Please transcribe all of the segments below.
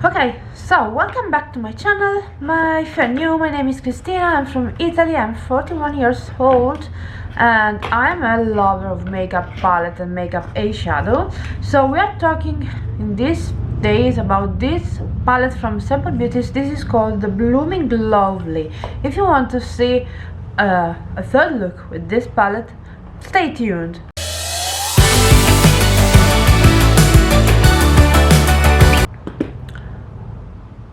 Okay, so welcome back to my channel. If you're new, my name is Cristina. I'm from Italy. I'm 41 years old and I'm a lover of makeup palette and makeup eyeshadow. So we are talking in these days about this palette from Simple Beauties. This is called the Blooming Lovely. If you want to see a third look with this palette, stay tuned.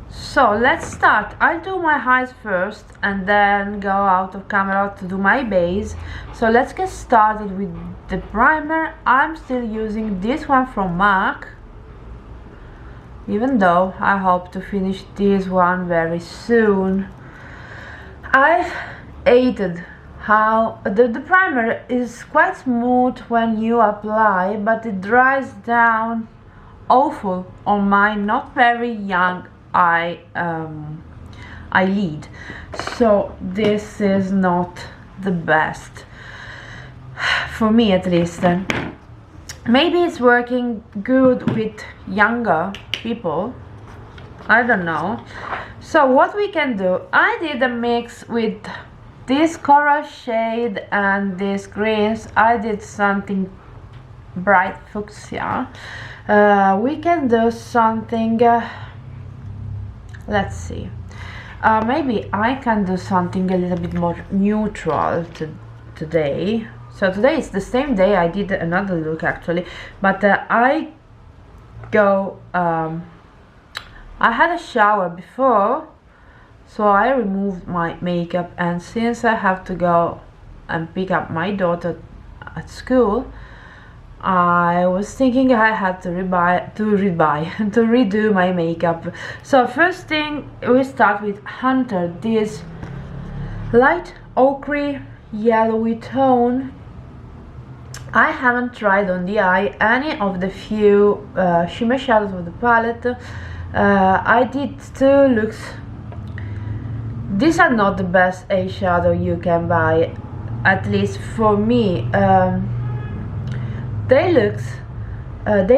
So let's start. I'll do my eyes first and then go out of camera to do my base. So let's get started with the primer. I'm still using this one from MAC, even though I hope to finish this one very soon. I've hated how the primer is quite smooth when you apply, but it dries down awful on my not very young eyelid. So this is not the best for me, at least. Maybe it's working good with younger people, I don't know. So what we can do, I did a mix with this coral shade and these greens. I did something bright fuchsia. We can do something let's see, maybe I can do something a little bit more neutral today. So today is the same day I did another look actually, but I had a shower before, so I removed my makeup, and since I have to go and pick up my daughter at school, I was thinking I had to redo my makeup. So first thing, we start with Hunter, this light ochre yellowy tone. I haven't tried on the eye any of the few shimmer shadows of the palette. I did two looks. These are not the best eyeshadow you can buy, at least for me. They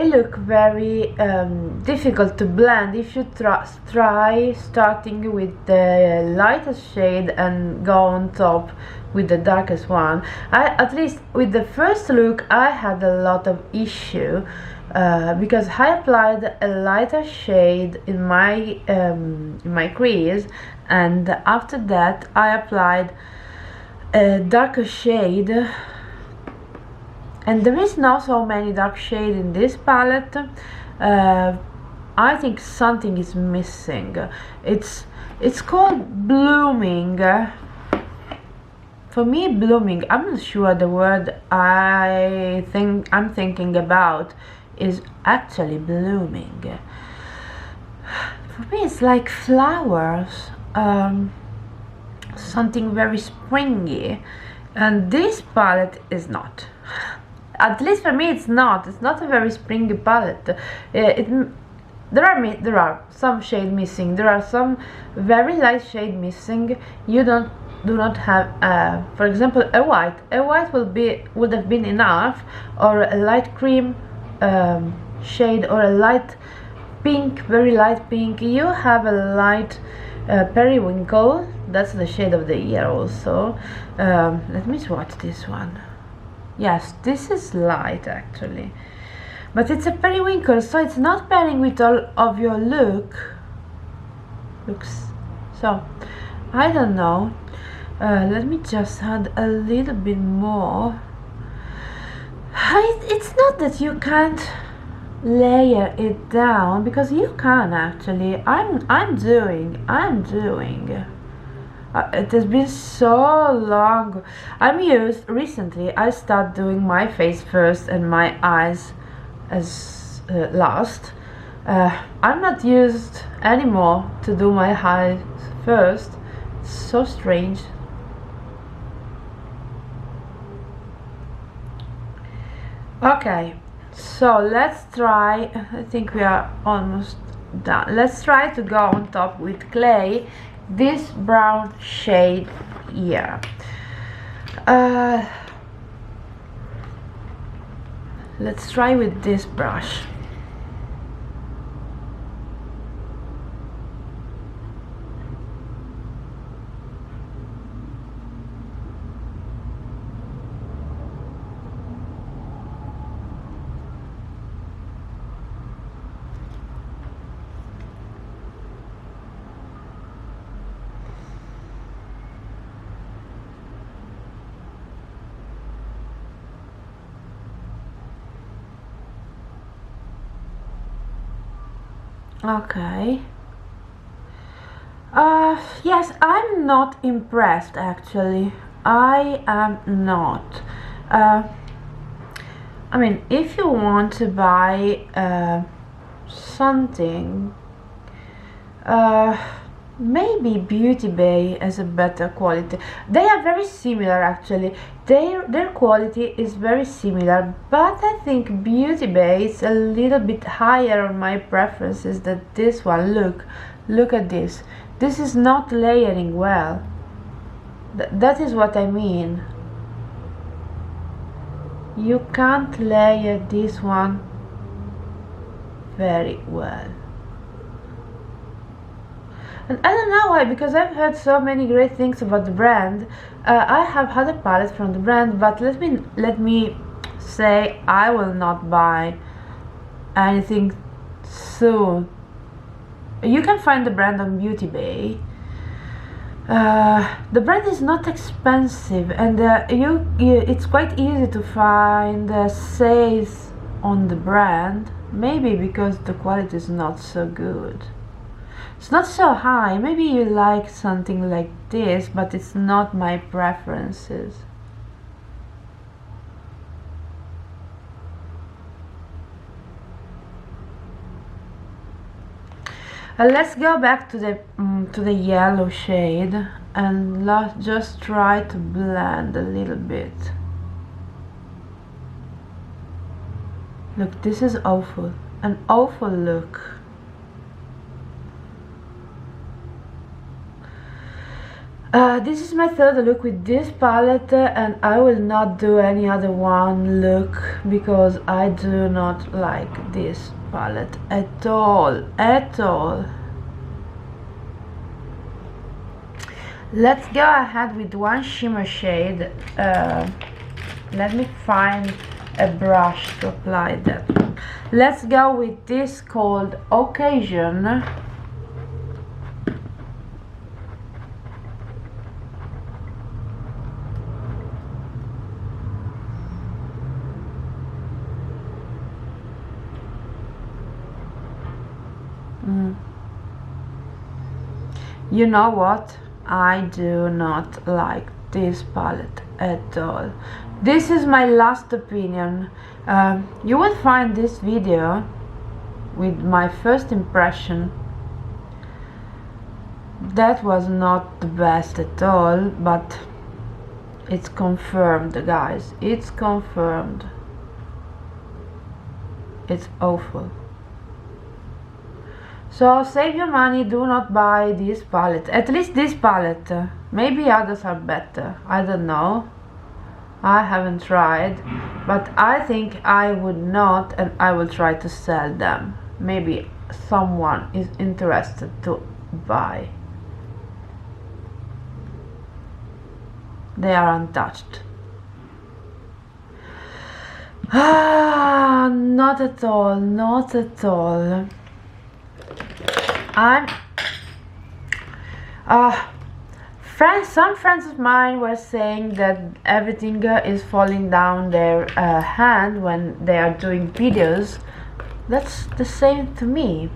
look very difficult to blend. If you try starting with the lightest shade and go on top with the darkest one. At least with the first look I had a lot of issue because I applied a lighter shade in my crease, and after that I applied a darker shade. And there is not so many dark shades in this palette. I think something is missing. It's called blooming. For me, blooming, I'm not sure the word I'm thinking about is actually blooming. For me, it's like flowers, something very springy, and this palette is not. At least for me, it's not a very springy palette. There are some shade missing. There are some very light shade missing. You do not have, for example, a white. A white would have been enough, or a light cream shade, or a light pink, very light pink. You have a light periwinkle. That's the shade of the year also. Let me swatch this one. Yes, this is light actually, but it's a periwinkle, so it's not pairing with all of your looks. So I don't know. Let me just add a little bit more. It's not that you can't layer it down, because you can actually. I'm doing. It has been so long. Recently I started doing my face first and my eyes as last. I'm not used anymore to do my eyes first. It's so strange. Okay, so let's try. I think we are almost done. Let's try to go on top with clay, this brown shade here. Let's try with this brush. Okay. Yes, I'm not impressed actually. I am not. I mean, if you want to buy something, maybe Beauty Bay has a better quality. They are very similar actually. Their quality is very similar, but I think Beauty Bay is a little bit higher on my preferences than this one. Look at this. This is not layering well. That is what I mean. You can't layer this one very well. And I don't know why, because I've heard so many great things about the brand. I have other palettes from the brand, but let me say I will not buy anything soon. You can find the brand on Beauty Bay. The brand is not expensive, and it's quite easy to find sales on the brand. Maybe because the quality is not so good. It's not so high. Maybe you like something like this, but it's not my preferences. Let's go back to the yellow shade, and let's just try to blend a little bit. Look, this is awful. An awful look. This is my third look with this palette, and I will not do any other one look because I do not like this palette at all. Let's go ahead with one shimmer shade. Let me find a brush to apply that. Let's go with this called Occasion. You know what? I do not like this palette at all. This is my last opinion. You will find this video with my first impression. That was not the best at all, but it's confirmed, guys. It's confirmed. It's awful. So save your money, do not buy this palette. At least this palette. Maybe others are better. I don't know. I haven't tried. But I think I would not, and I will try to sell them. Maybe someone is interested to buy. They are untouched. Not at all, not at all. Some friends of mine were saying that everything is falling down their hand when they are doing videos. That's the same to me.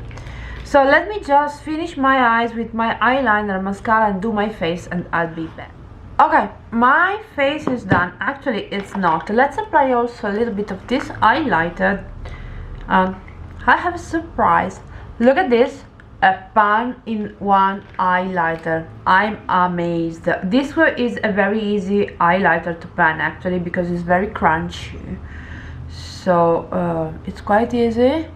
So let me just finish my eyes with my eyeliner, mascara, and do my face, and I'll be back. Okay, my face is done. Actually, it's not. Let's apply also a little bit of this highlighter. I have a surprise. Look at this. A pan-in-one highlighter. I'm amazed. This one is a very easy highlighter to pan actually, because it's very crunchy. So it's quite easy.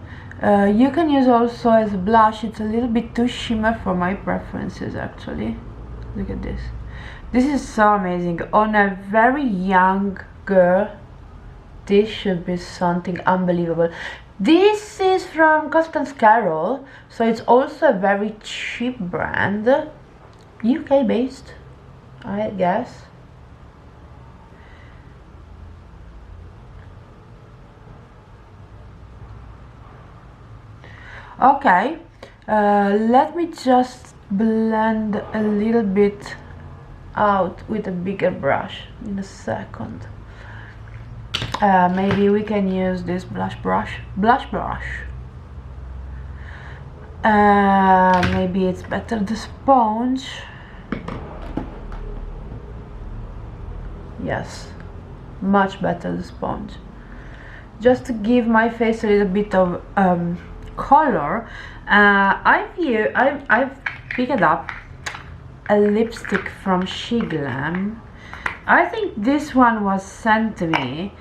You can use also as a blush. It's a little bit too shimmer for my preferences actually. Look at this. This is so amazing. On a very young girl, this should be something unbelievable. This is from CRISTINAGENERAL, so it's also a very cheap brand, UK based, I guess. Okay, let me just blend a little bit out with a bigger brush in a second. Maybe we can use this blush brush. Maybe it's better the sponge. Yes, much better the sponge. Just to give my face a little bit of color, I've picked up a lipstick from Shiglam. I think this one was sent to me.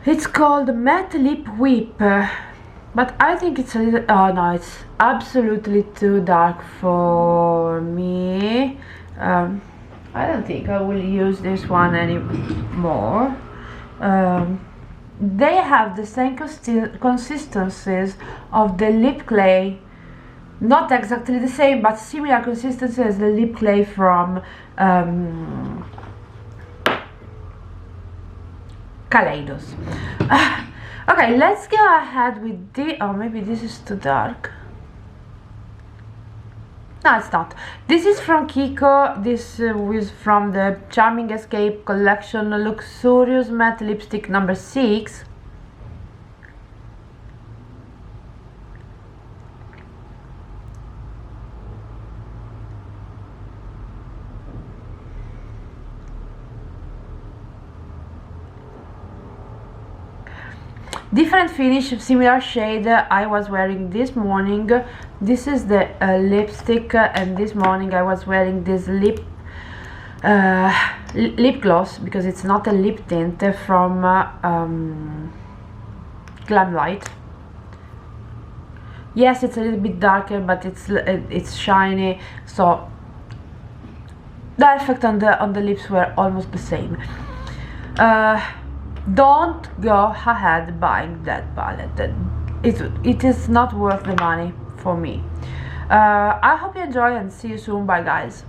It's called Matte Lip Whip, but I think it's a little, oh no, it's absolutely too dark for me. I don't think I will use this one anymore. They have the same consistencies of the lip clay, not exactly the same, but similar consistency as the lip clay from Kaleidos. Okay, let's go ahead with the, oh, maybe this is too dark. No, it's not. This is from Kiko. This is from the Charming Escape collection, Luxurious Matte Lipstick number 6. Different finish, similar shade. I was wearing this morning. This is the lipstick, and this morning I was wearing this lip gloss, because it's not a lip tint, from Glam Light. Yes, it's a little bit darker, but it's shiny, so the effect on the lips were almost the same. Don't go ahead buying that palette. It is not worth the money for me. I hope you enjoy, and see you soon. Bye guys.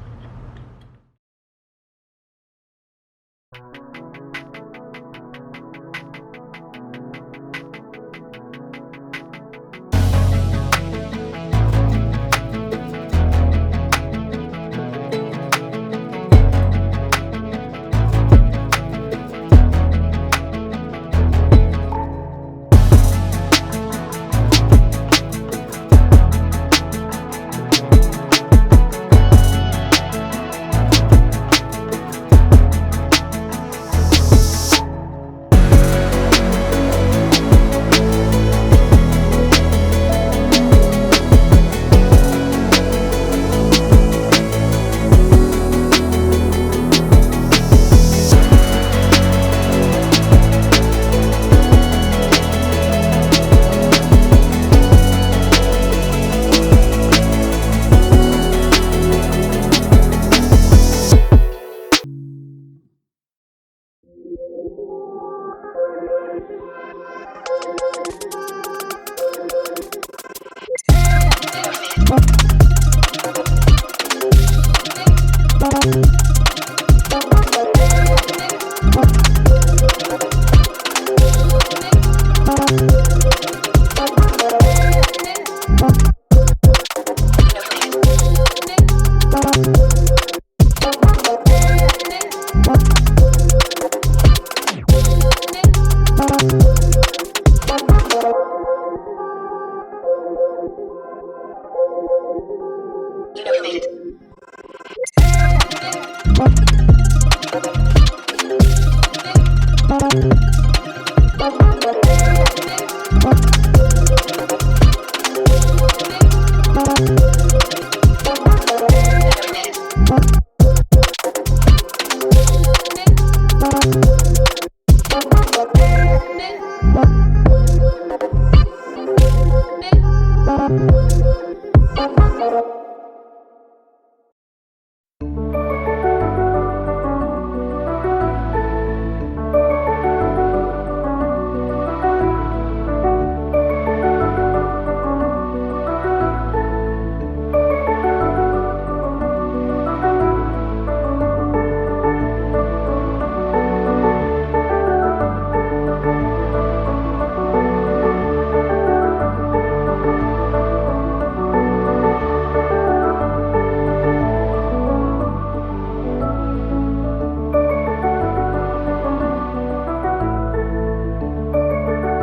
Thank you.